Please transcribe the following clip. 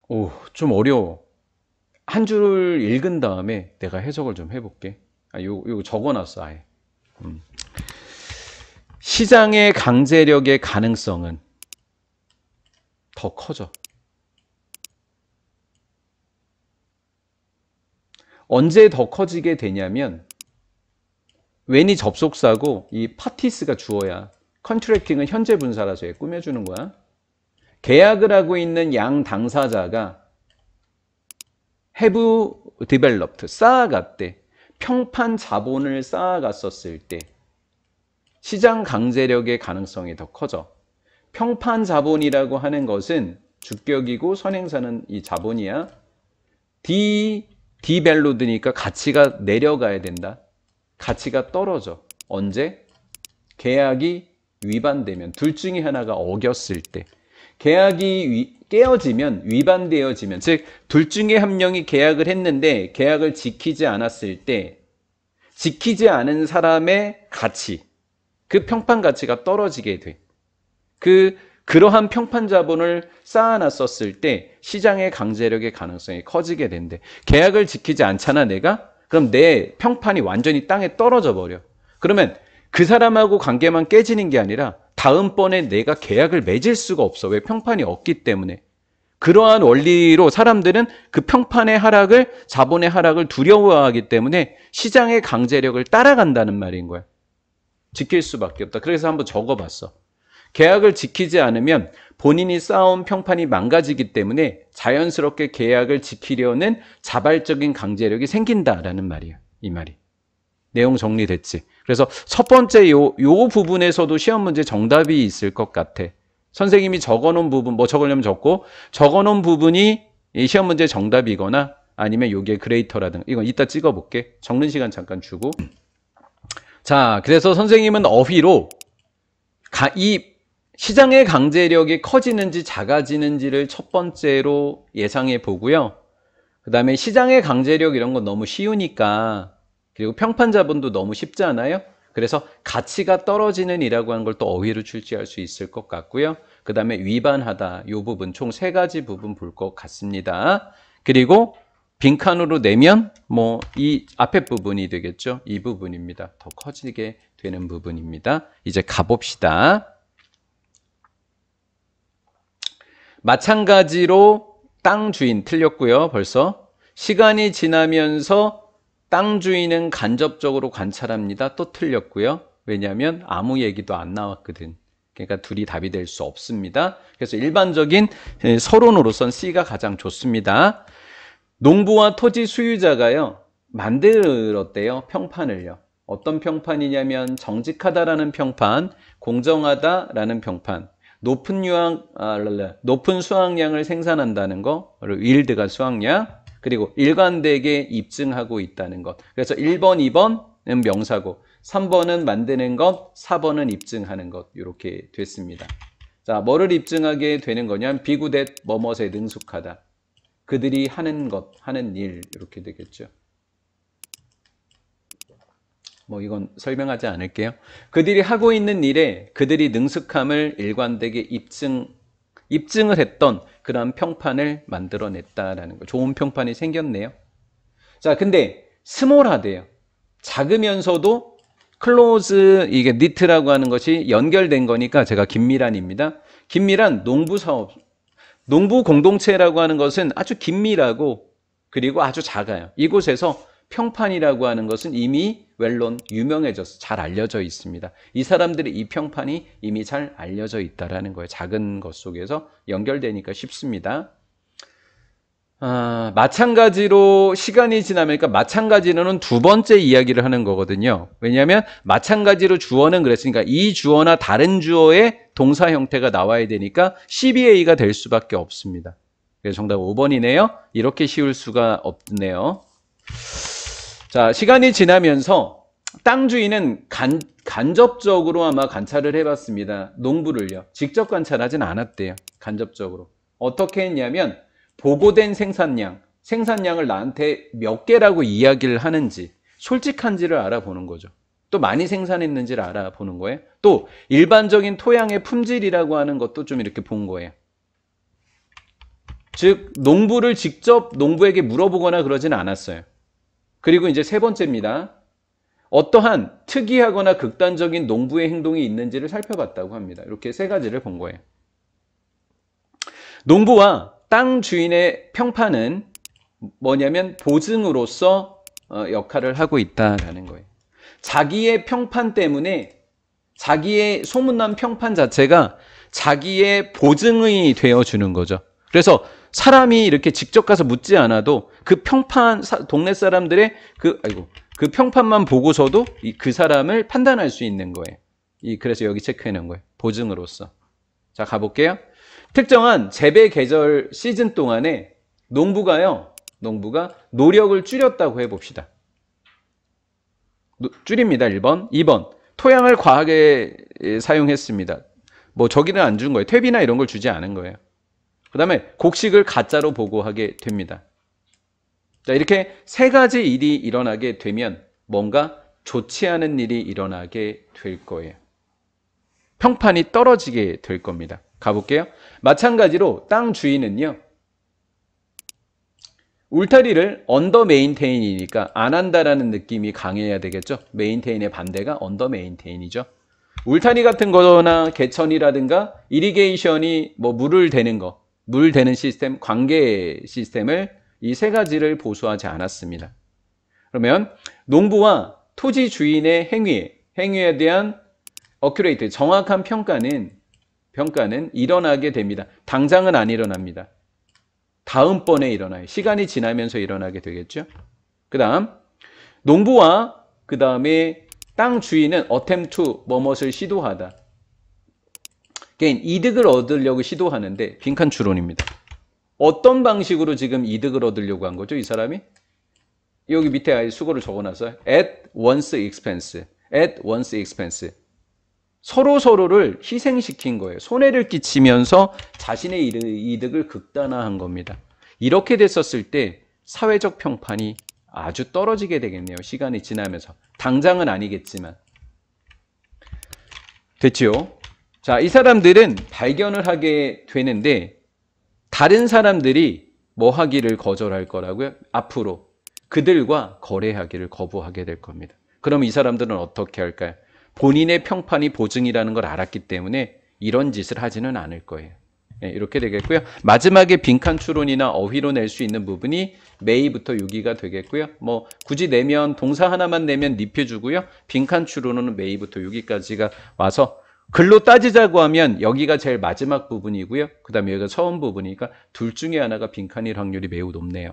오, 좀 어려워. 한 줄 읽은 다음에 내가 해석을 좀 해볼게. 요거 적어놨어, 아예. 음. 시장의 강제력의 가능성은 더 커져. 언제 더 커지게 되냐면, 웬이 접속사고, 이 파티스가 주어야. 컨트랙팅은 현재 분사라서 얘 꾸며주는 거야. 계약을 하고 있는 양 당사자가 have developed, 쌓아갔대. 평판 자본을 쌓아갔었을 때 시장 강제력의 가능성이 더 커져. 평판 자본이라고 하는 것은 주격이고 선행사는 이 자본이야. 디밸류드니까 가치가 내려가야 된다. 가치가 떨어져. 언제? 계약이 위반되면, 둘 중에 하나가 어겼을 때. 계약이 깨어지면, 위반되어지면, 즉 둘 중에 한 명이 계약을 했는데 계약을 지키지 않았을 때 지키지 않은 사람의 가치, 그 평판 가치가 떨어지게 돼. 그러한 평판 자본을 쌓아놨었을 때 시장의 강제력의 가능성이 커지게 된대. 계약을 지키지 않잖아, 내가? 그럼 내 평판이 완전히 땅에 떨어져 버려. 그러면 그 사람하고 관계만 깨지는 게 아니라 다음번에 내가 계약을 맺을 수가 없어. 왜? 평판이 없기 때문에. 그러한 원리로 사람들은 그 평판의 하락을, 자본의 하락을 두려워하기 때문에 시장의 강제력을 따라간다는 말인 거야. 지킬 수밖에 없다. 그래서 한번 적어봤어. 계약을 지키지 않으면 본인이 쌓아온 평판이 망가지기 때문에 자연스럽게 계약을 지키려는 자발적인 강제력이 생긴다라는 말이야. 이 말이. 내용 정리됐지? 그래서 첫 번째 요 부분에서도 시험 문제 정답이 있을 것 같아. 선생님이 적어놓은 부분, 뭐 적으려면 적고, 적어놓은 부분이 시험 문제 정답이거나 아니면 요게 그레이터라든가, 이건 이따 찍어볼게. 적는 시간 잠깐 주고. 자, 그래서 선생님은 어휘로 이 시장의 강제력이 커지는지 작아지는지를 첫 번째로 예상해 보고요. 그 다음에 시장의 강제력 이런 건 너무 쉬우니까, 그리고 평판 자본도 너무 쉽지 않아요? 그래서 가치가 떨어지는 이라고 하는 걸 또 어휘로 출제할 수 있을 것 같고요. 그 다음에 위반하다, 이 부분 총 3가지 부분 볼 것 같습니다. 그리고 빈칸으로 내면 뭐 이 앞에 부분이 되겠죠. 이 부분입니다. 더 커지게 되는 부분입니다. 이제 가봅시다. 마찬가지로 땅 주인 틀렸고요. 벌써 시간이 지나면서 땅 주인은 간접적으로 관찰합니다. 또 틀렸고요. 왜냐하면 아무 얘기도 안 나왔거든. 그러니까 둘이 답이 될 수 없습니다. 그래서 일반적인 서론으로선 C가 가장 좋습니다. 농부와 토지 수유자가요, 만들었대요. 평판을요. 어떤 평판이냐면 정직하다라는 평판, 공정하다라는 평판, 높은 수확량을 생산한다는 거, 일드가 수확량, 그리고 일관되게 입증하고 있다는 것. 그래서 1번, 2번은 명사고, 3번은 만드는 것, 4번은 입증하는 것. 이렇게 됐습니다. 자, 뭐를 입증하게 되는 거냐면 비구댓 뭐뭇에 능숙하다. 그들이 하는 것, 하는 일, 이렇게 되겠죠. 뭐 이건 설명하지 않을게요. 그들이 하고 있는 일에 그들이 능숙함을 일관되게 입증을 했던 그런 평판을 만들어냈다라는 거. 좋은 평판이 생겼네요. 자, 근데 스몰하대요. 작으면서도 클로즈, 이게 니트라고 하는 것이 연결된 거니까 제가 긴밀한입니다. 긴밀한 농부 사업, 농부 공동체라고 하는 것은 아주 긴밀하고 그리고 아주 작아요. 이곳에서 평판이라고 하는 것은 이미 웰론 유명해져서 잘 알려져 있습니다. 이 사람들의 이 평판이 이미 잘 알려져 있다라는 거예요. 작은 것 속에서 연결되니까 쉽습니다. 마찬가지로 시간이 지나니까 마찬가지로는 두 번째 이야기를 하는 거거든요. 왜냐하면 마찬가지로 주어는 그랬으니까 이 주어나 다른 주어의 동사 형태가 나와야 되니까 CBA가 될 수밖에 없습니다. 그래서 정답 5번이네요. 이렇게 쉬울 수가 없네요. 자, 시간이 지나면서 땅 주인은 간접적으로 아마 관찰을 해봤습니다. 농부를요. 직접 관찰하진 않았대요. 간접적으로. 어떻게 했냐면 보고된 생산량을 나한테 몇 개라고 이야기를 하는지, 솔직한지를 알아보는 거죠. 또 많이 생산했는지를 알아보는 거예요. 또 일반적인 토양의 품질이라고 하는 것도 좀 이렇게 본 거예요. 즉 농부를 직접 농부에게 물어보거나 그러진 않았어요. 그리고 이제 세 번째입니다. 어떠한 특이하거나 극단적인 농부의 행동이 있는지를 살펴봤다고 합니다. 이렇게 세 가지를 본 거예요. 농부와 땅 주인의 평판은 뭐냐면 보증으로서 역할을 하고 있다라는 거예요. 자기의 평판 때문에 자기의 소문난 평판 자체가 자기의 보증이 되어주는 거죠. 그래서 사람이 이렇게 직접 가서 묻지 않아도 그 평판, 동네 사람들의 그 평판만 보고서도 그 사람을 판단할 수 있는 거예요. 그래서 여기 체크해 놓은 거예요. 보증으로서. 자, 가볼게요. 특정한 재배 계절 시즌 동안에 농부가 노력을 줄였다고 해봅시다. 줄입니다. 1번. 2번. 토양을 과하게 사용했습니다. 뭐 저기는 안 준 거예요. 퇴비나 이런 걸 주지 않은 거예요. 그 다음에 곡식을 가짜로 보고하게 됩니다. 자, 이렇게 세 가지 일이 일어나게 되면 뭔가 좋지 않은 일이 일어나게 될 거예요. 평판이 떨어지게 될 겁니다. 가볼게요. 마찬가지로 땅 주인은요. 울타리를 언더 메인테인이니까 안 한다라는 느낌이 강해야 되겠죠. 메인테인의 반대가 언더 메인테인이죠. 울타리 같은 거나 개천이라든가 이리게이션이 뭐 물을 대는 거, 물 대는 시스템, 관계 시스템을 이 세 가지를 보수하지 않았습니다. 그러면 농부와 토지 주인의 행위에 대한 어큐레이트, 정확한 평가는 일어나게 됩니다. 당장은 안 일어납니다. 다음번에 일어나요. 시간이 지나면서 일어나게 되겠죠. 그 다음 농부와 그 다음에 땅 주인은 attempt to 뭐뭇을 시도하다. 이득을 얻으려고 시도하는데 빈칸 추론입니다. 어떤 방식으로 지금 이득을 얻으려고 한 거죠? 이 사람이? 여기 밑에 아예 수고를 적어놨어요. at one's expense. at one's expense. 서로를 희생시킨 거예요. 손해를 끼치면서 자신의 이득을 극단화한 겁니다. 이렇게 됐었을 때 사회적 평판이 아주 떨어지게 되겠네요. 시간이 지나면서. 당장은 아니겠지만. 됐죠? 자, 이 사람들은 발견을 하게 되는데 다른 사람들이 뭐 하기를 거절할 거라고요? 앞으로 그들과 거래하기를 거부하게 될 겁니다. 그럼 이 사람들은 어떻게 할까요? 본인의 평판이 보증이라는 걸 알았기 때문에 이런 짓을 하지는 않을 거예요. 네, 이렇게 되겠고요. 마지막에 빈칸 추론이나 어휘로 낼 수 있는 부분이 may부터 유기가 되겠고요. 뭐 굳이 내면 동사 하나만 내면 니표주고요. 빈칸 추론은 may부터 유기까지가 와서 글로 따지자고 하면 여기가 제일 마지막 부분이고요. 그 다음에 여기가 처음 부분이니까 둘 중에 하나가 빈칸일 확률이 매우 높네요.